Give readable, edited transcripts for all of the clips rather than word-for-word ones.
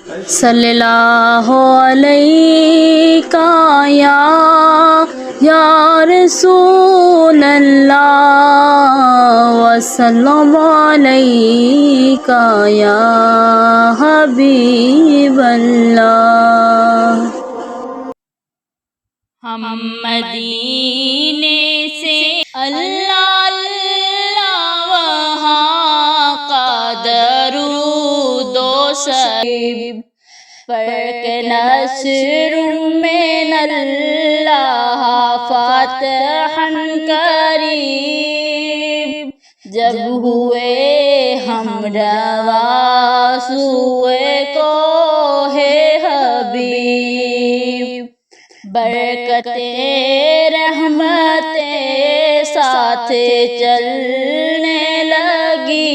صلی اللہ علیہ یا رسول اللہ وسلم علیہ یا حبیب اللہ۔ ہم مدینے سے اللہ اللہ وہاں کا درود و شریف پڑھ کے نصر من اللہ فاتحا قریب، جب ہوئے ہم رواں سوئے کوہ حبیب، برکتیں رحمتیں ساتھ چلنے لگی،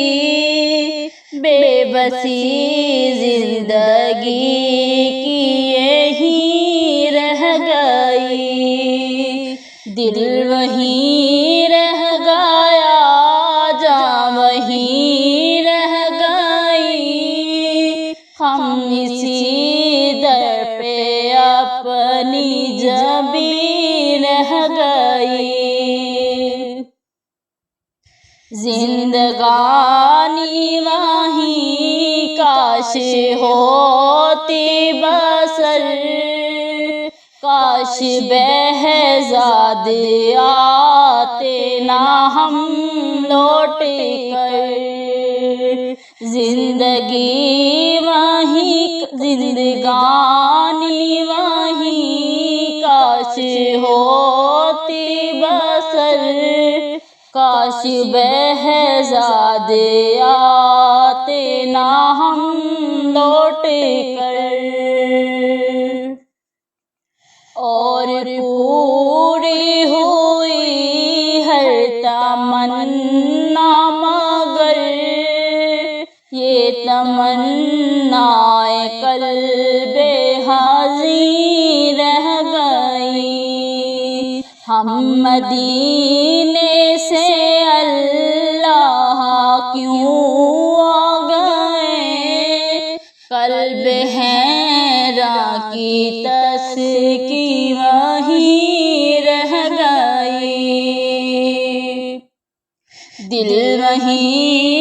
بے بسی زندگی کی یہیں رہ گئی، دل وہیں رہ گیا جاں وہیں رہ گئی، ہم اسی در پہ اپنی جبیں رہ گئی، زندگانی وہیں کاش ہوتی بسر، کاش بہزاد آتے نہ ہم لوٹ کر، زندگانی وہیں کاش ہوتی بسر، کاش بہزاد آتے نہ ہم لوٹ کر، اور پوری ہوئی ہر تمنا مگر یہ تمنا قلب حزین رہ گئی، ہم مدینے سے اللہ کیوں آ گئے، قلب حیراں کی تسکی وہیں رہ گئی، دل وہیں